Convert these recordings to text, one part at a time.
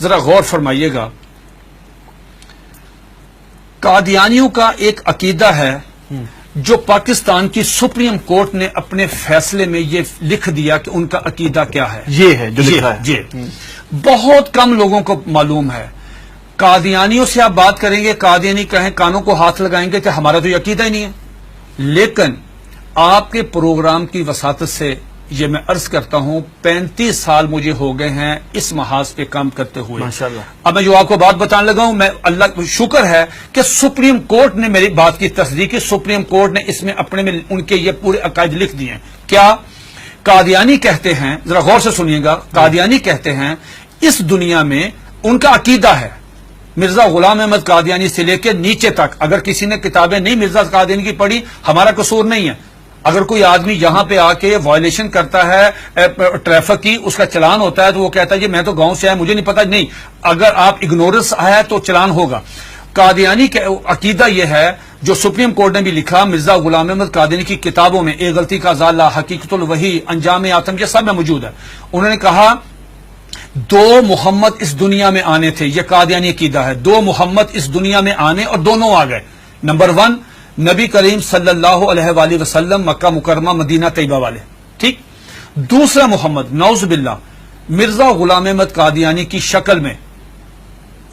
ذرا غور فرمائیے گا. قادیانیوں کا ایک عقیدہ ہے جو پاکستان کی سپریم کورٹ نے اپنے فیصلے میں یہ لکھ دیا کہ ان کا عقیدہ کیا ہے. یہ ہے جو لکھا ہے. یہ بہت کم لوگوں کو معلوم ہے. قادیانیوں سے آپ بات کریں گے، قادیانی کہیں کانوں کو ہاتھ لگائیں گے کہ ہمارا تو یہ عقیدہ ہی نہیں ہے. لیکن آپ کے پروگرام کی وساطت سے یہ میں عرض کرتا ہوں 35 سال مجھے ہو گئے ہیں اس محاذ پہ کام کرتے ہوئے. ماشاءاللہ. اب میں جو آپ کو بات بتانے لگا ہوں، میں اللہ کا شکر ہے کہ سپریم کورٹ نے میری بات کی تصدیق کی. سپریم کورٹ نے اس میں اپنے میں ان کے یہ پورے عقائد لکھ دیے ہیں. کیا قادیانی کہتے ہیں، ذرا غور سے سنیے گا، قادیانی کہتے ہیں اس دنیا میں ان کا عقیدہ ہے مرزا غلام احمد قادیانی سے لے کے نیچے تک. اگر کسی نے کتابیں نہیں مرزا قادیانی کی پڑھی، ہمارا قصور نہیں ہے. اگر کوئی آدمی یہاں پہ آ کے وائلیشن کرتا ہے ٹریفک کی، اس کا چلان ہوتا ہے تو وہ کہتا ہے جی میں تو گاؤں سے آیا مجھے نہیں پتا. نہیں، اگر آپ اگنورنس ہے تو چلان ہوگا. قادیانی کا عقیدہ یہ ہے جو سپریم کورٹ نے بھی لکھا مرزا غلام احمد قادیانی کی کتابوں میں، ایک غلطی کا ازالہ، حقیقت الوحی، انجام آتم، یہ سب میں موجود ہے. انہوں نے کہا 2 محمد اس دنیا میں آنے تھے. یہ قادیانی عقیدہ ہے. 2 محمد اس دنیا میں آنے اور دونوں آ گئے. نمبر 1 نبی کریم صلی اللہ علیہ وآلہ وسلم، مکہ مکرمہ مدینہ طیبہ والے، ٹھیک. دوسرا محمد نعوذ باللہ مرزا غلام احمد قادیانی کی شکل میں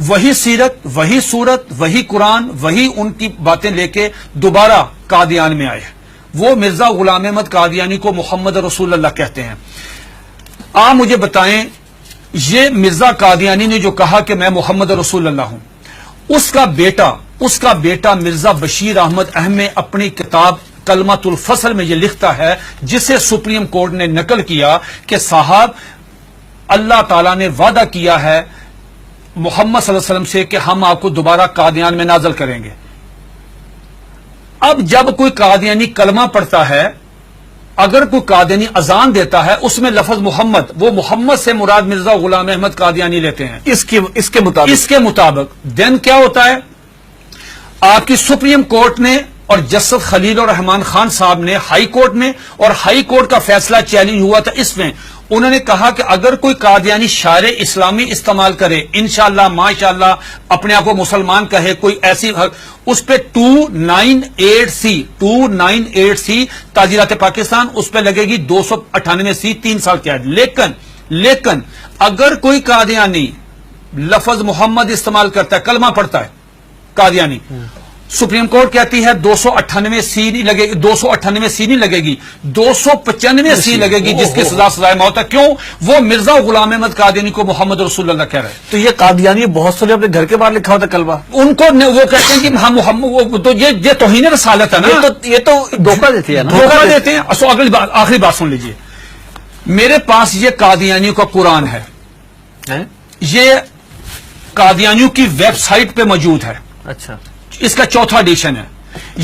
وہی سیرت، وہی صورت، وہی قرآن، وہی ان کی باتیں لے کے دوبارہ قادیان میں آئے. وہ مرزا غلام احمد قادیانی کو محمد رسول اللہ کہتے ہیں. آپ مجھے بتائیں یہ مرزا قادیانی نے جو کہا کہ میں محمد رسول اللہ ہوں، اس کا بیٹا مرزا بشیر احمد احمد اپنی کتاب کلمۃ الفصل میں یہ لکھتا ہے، جسے سپریم کورٹ نے نقل کیا کہ صاحب اللہ تعالیٰ نے وعدہ کیا ہے محمد صلی اللہ علیہ وسلم سے کہ ہم آپ کو دوبارہ قادیان میں نازل کریں گے. اب جب کوئی قادیانی کلمہ پڑھتا ہے، اگر کوئی قادیانی اذان دیتا ہے، اس میں لفظ محمد، وہ محمد سے مراد مرزا غلام احمد قادیانی لیتے ہیں اس کے مطابق دین کیا ہوتا ہے؟ آپ کی سپریم کورٹ نے اور جسٹس خلیل الرحمان خان صاحب نے، ہائی کورٹ نے، اور ہائی کورٹ کا فیصلہ چیلنج ہوا تھا اس میں، انہوں نے کہا کہ اگر کوئی قادیانی شعر اسلامی استعمال کرے، انشاءاللہ ماشاءاللہ اپنے آپ کو مسلمان کہے، کوئی ایسی، اس پہ 298C تعزیرات پاکستان، اس پہ لگے گی 298C 3 سال قید. لیکن اگر کوئی قادیانی لفظ محمد استعمال کرتا ہے، کلمہ پڑھتا ہے قادیانی، سپریم کورٹ کہتی ہے 298C نہیں لگے گی، 298C نہیں لگے گی، 295C لگے گی، جس کی سزا سزائے موت ہے. کیوں؟ وہ مرزا غلام احمد قادیانی کو محمد رسول اللہ کہہ رہے ہیں. تو یہ قادیانی بہت سارے اپنے گھر کے باہر لکھا ہوتا کلمہ، ان کو وہ کہتے ہیں کہ ہم محمد، تو یہ توہین رسالت ہے نا. یہ تو دھوکہ دیتے ہیں نا، دھوکہ دیتے ہیں. آخری بات سن لیجئے، میرے پاس یہ قادیانیوں کا قرآن ہے، یہ قادیانیوں کی ویب سائٹ پہ موجود ہے. اچھا، اس کا 4تھا ایڈیشن ہے.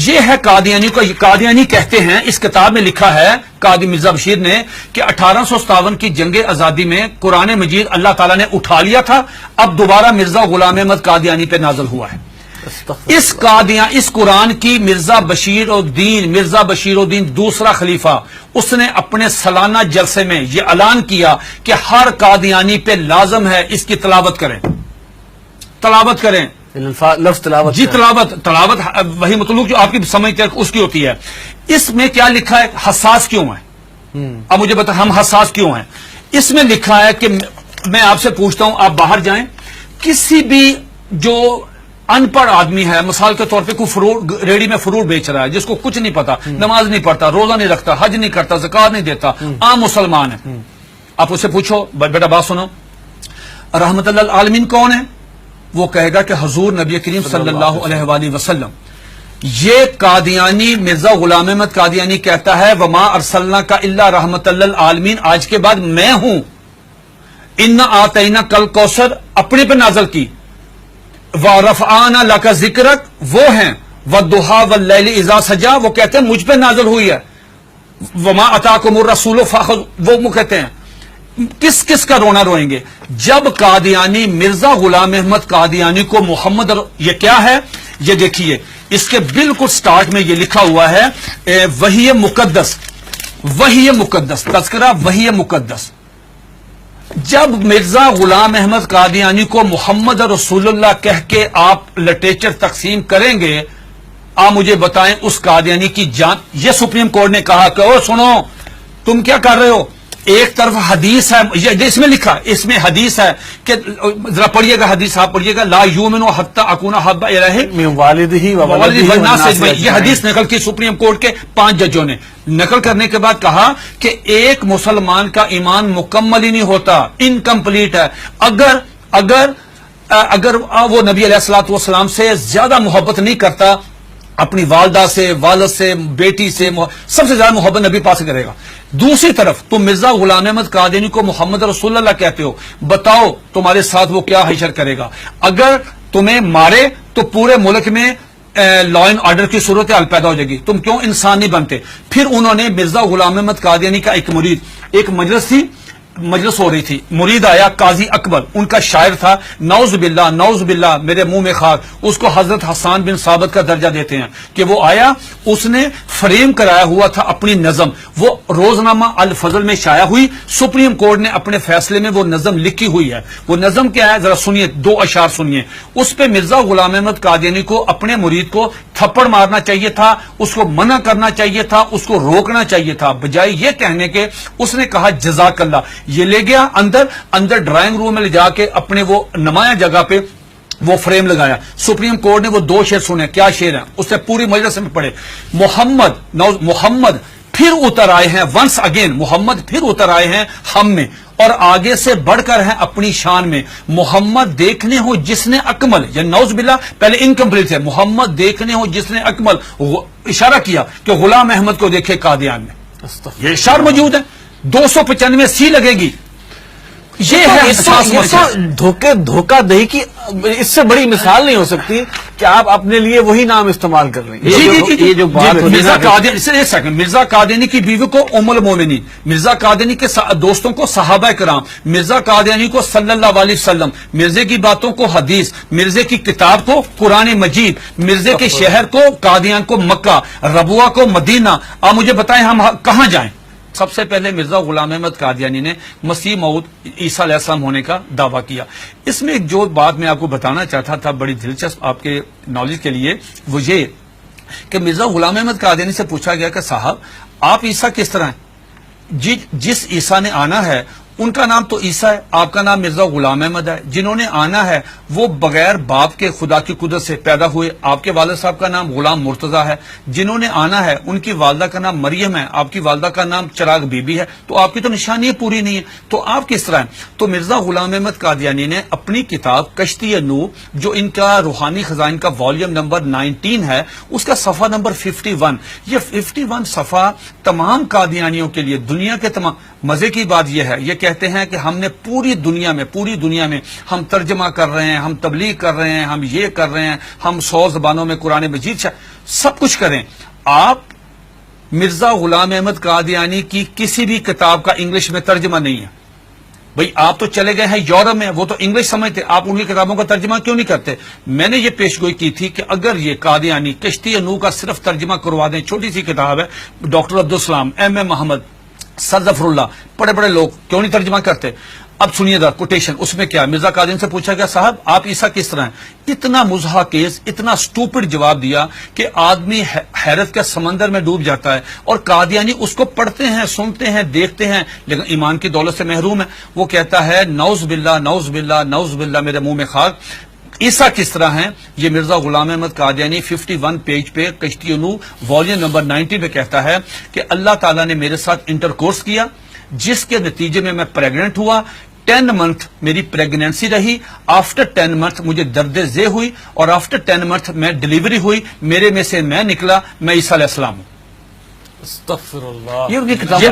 یہ ہے قادیانی کا. قادیانی کہتے ہیں، اس کتاب میں لکھا ہے قاضی مرزا بشیر نے کہ 1857 کی جنگ آزادی میں قرآن مجید اللہ تعالیٰ نے اٹھا لیا تھا، اب دوبارہ مرزا غلام احمد قادیانی پہ نازل ہوا ہے. اس قرآن کی مرزا بشیر الدین دوسرا خلیفہ، اس نے اپنے سالانہ جلسے میں یہ اعلان کیا کہ ہر قادیانی پہ لازم ہے اس کی تلاوت کریں. لفظ تلاوت، جی تلاوت وہی مطلوب جو آپ کی سمجھ اس کی ہوتی ہے. اس میں کیا لکھا ہے؟ حساس کیوں ہے؟ اب مجھے بتا ہم حساس کیوں ہیں؟ اس میں لکھا ہے کہ میں آپ سے پوچھتا ہوں، آپ باہر جائیں، کسی بھی جو ان پڑھ آدمی ہے، مثال کے طور پہ کوئی ریڑی میں فروٹ بیچ رہا ہے، جس کو کچھ نہیں پتا، نماز نہیں پڑھتا، روزہ نہیں رکھتا، حج نہیں کرتا، زکات نہیں دیتا، عام مسلمان ہے، آپ اسے پوچھو بیٹا بات سنو، رحمت اللہ العالمین کون ہے؟ وہ کہے گا کہ حضور نبی کریم صلی اللہ علیہ وآلہ وسلم. یہ قادیانی مرزا غلام احمد قادیانی کہتا ہے وما ارسلناک الا رحمت للعالمین، آج کے بعد میں ہوں. انا آتینا کل کوثر اپنے پہ نازل کی، ورفعنا لک ذکرک وہ ہیں، والضحی واللیل اذا سجا وہ کہتے ہیں مجھ پہ نازل ہوئی ہے، وما اتاکم الرسول فخذوہ وہ کہتے ہیں. کس کا رونا روئیں گے جب قادیانی مرزا غلام احمد قادیانی کو محمد یہ کیا ہے؟ یہ دیکھیے اس کے بالکل سٹارٹ میں یہ لکھا ہوا ہے وحی مقدس تذکرہ وحی مقدس. جب مرزا غلام احمد قادیانی کو محمد رسول اللہ کہہ کے آپ لٹریچر تقسیم کریں گے، آپ مجھے بتائیں اس قادیانی کی جان. یہ سپریم کورٹ نے کہا کہ او سنو تم کیا کر رہے ہو، ایک طرف حدیث ہے، اس میں لکھا، اس میں حدیث ہے کہ ذرا پڑھیے گا حدیث، آپ پڑھیے گا، لا یؤمن حتی اکون احب الیہ من والدہ و والدہ ولدہ والناس والناس اجمعین. یہ حدیث نقل کی سپریم کورٹ کے 5 ججوں نے. نقل کرنے کے بعد کہا کہ ایک مسلمان کا ایمان مکمل ہی نہیں ہوتا، انکمپلیٹ ہے اگر وہ نبی علیہ الصلوۃ والسلام سے زیادہ محبت نہیں کرتا، اپنی والدہ سے، والد سے، بیٹی سے، سب سے زیادہ محبت نبی پاس سے کرے گا. دوسری طرف تم مرزا غلام احمد قادیانی کو محمد رسول اللہ کہتے ہو، بتاؤ تمہارے ساتھ وہ کیا حشر کرے گا. اگر تمہیں مارے تو پورے ملک میں لا اینڈ آرڈر کی صورتحال پیدا ہو جائے گی، تم کیوں انسان نہیں بنتے. پھر انہوں نے مرزا غلام احمد قادیانی کا ایک مرید، ایک مجلس ہو رہی تھی، مرید آیا قاضی اکبر، ان کا شاعر تھا، نعوذ باللہ میرے منہ میں خاک، اس کو حضرت حسان بن ثابت کا درجہ دیتے ہیں کہ وہ آیا، اس نے فریم کرایا ہوا تھا اپنی نظم، وہ روزنامہ الفضل میں شائع ہوئی، سپریم کورٹ نے اپنے فیصلے میں وہ نظم لکھی ہوئی ہے. وہ نظم کیا ہے ذرا سنیے، 2 اشعار سنیے. اس پہ مرزا غلام احمد قادیانی کو اپنے مرید کو تھپڑ مارنا چاہیے تھا، اس کو منع کرنا چاہیے تھا، اس کو روکنا چاہیے تھا، بجائے یہ کہنے کے اس نے کہا جزاک اللہ. یہ لے گیا اندر ڈرائنگ روم میں لے جا کے اپنے وہ نمایاں جگہ پہ وہ فریم لگایا. سپریم کورٹ نے وہ 2 شعر سنے. کیا شعر ہیں؟ اس نے پوری مجلس میں پڑھے. محمد پھر اتر آئے ہیں، ونس اگین محمد پھر اتر آئے ہیں ہم میں، اور آگے سے بڑھ کر ہیں اپنی شان میں. محمد دیکھنے ہو جس نے اکمل، یا نعوذ باللہ پہلے انکمپلیٹ ہے، محمد دیکھنے ہو جس نے اکمل، اشارہ کیا کہ غلام احمد کو دیکھے قادیان میں. یہ اشعار موجود ہے، 295 سی لگے گی. یہ ہے دھوکہ دہی کی اس سے بڑی مثال نہیں ہو سکتی کہ آپ اپنے لیے وہی نام استعمال کر رہے ہیں. یہ جو بات مرزا قادیانی کی بیوی کو ام المومنین، مرزا قادیانی کے دوستوں کو صحابہ کرام، مرزا قادیانی کو صلی اللہ علیہ وسلم، مرزے کی باتوں کو حدیث، مرزے کی کتاب کو قرآن مجید، مرزے کے شہر کو قادیان کو مکہ، ربوہ کو مدینہ. آپ مجھے بتائیں ہم کہاں جائیں؟ سب سے پہلے مرزا غلام احمد قادیانی نے مسیح موعود عیسیٰ علیہ السلام ہونے کا دعویٰ کیا. اس میں ایک جو بات میں آپ کو بتانا چاہتا تھا بڑی دلچسپ آپ کے نالج کے لیے، وہ یہ کہ مرزا غلام احمد قادیانی سے پوچھا گیا کہ صاحب آپ عیسیٰ کس طرح ہیں؟ جس عیسیٰ نے آنا ہے ان کا نام تو عیسیٰ ہے، آپ کا نام مرزا غلام احمد ہے. جنہوں نے آنا ہے وہ بغیر باپ کے خدا کی قدرت سے پیدا ہوئے، آپ کے والد صاحب کا نام غلام مرتضیٰ ہے. جنہوں نے آنا ہے ان کی والدہ کا نام مریم ہے، آپ کی والدہ کا نام چراغ بی بی ہے. تو آپ کی تو نشانی پوری نہیں ہے، تو آپ کس طرح ہیں؟ تو مرزا غلام احمد قادیانی نے اپنی کتاب کشتی نوح، جو ان کا روحانی خزائن کا والیوم نمبر 19 ہے، اس کا صفحہ نمبر 51، یہ 51 صفحہ تمام قادیانیوں کے لیے، دنیا کے تمام. مزے کی بات یہ ہے، یہ کہتے ہیں کہ ہم نے پوری دنیا میں ہم ترجمہ کر رہے ہیں، ہم تبلیغ کر رہے ہیں، ہم یہ کر رہے ہیں، ہم 100 زبانوں میں قرآن مجید سب کچھ کریں. آپ مرزا غلام احمد قادیانی کی کسی بھی کتاب کا انگلش میں ترجمہ نہیں ہے. بھئی آپ تو چلے گئے ہیں یورپ میں، وہ تو انگلش سمجھتے، آپ ان کی کتابوں کا ترجمہ کیوں نہیں کرتے؟ میں نے یہ پیش گوئی کی تھی کہ اگر یہ قادیانی کشتی نوح کا صرف ترجمہ کروا دیں، چھوٹی سی کتاب ہے، ڈاکٹر عبدالسلام، ایم اے محمد، سر ظفر اللہ، بڑے لوگ کیوں نہیں ترجمہ کرتے؟ اب سنیے گا کوٹیشن، اس میں کیا مرزا قادیانی سے پوچھا گیا صاحب آپ عیسیٰ کس طرح ہیں؟ اتنا مضحکیز، اتنا سٹوپڈ جواب دیا کہ آدمی حیرت کے سمندر میں ڈوب جاتا ہے. اور قادیانی اس کو پڑھتے ہیں، سنتے ہیں، دیکھتے ہیں، لیکن ایمان کی دولت سے محروم ہے. وہ کہتا ہے نعوذ باللہ میرے منہ میں خاک، عیسیٰ کس طرح ہیں؟ یہ مرزا غلام احمد قادیانی 51 پیج پہ کشتی نوح والیوم نمبر 19 پہ کہتا ہے کہ اللہ تعالیٰ نے میرے ساتھ انٹرکورس کیا، جس کے نتیجے میں پریگننٹ ہوا. 10 منتھ میری پریگنینسی رہی، آفٹر 10 منتھ مجھے درد ذیل ہوئی، اور آفٹر 10 منتھ میں ڈیلیوری ہوئی، میرے میں سے میں نکلا، میں عیسیٰ علیہ السلام ہوں. استغفر اللہ. یہ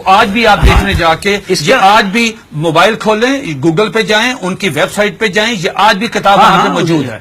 آج بھی آپ دیکھنے جا کے، یہ آج بھی موبائل کھولیں، گوگل پہ جائیں، ان کی ویب سائٹ پہ جائیں، یہ آج بھی کتاب وہاں پہ موجود ہے.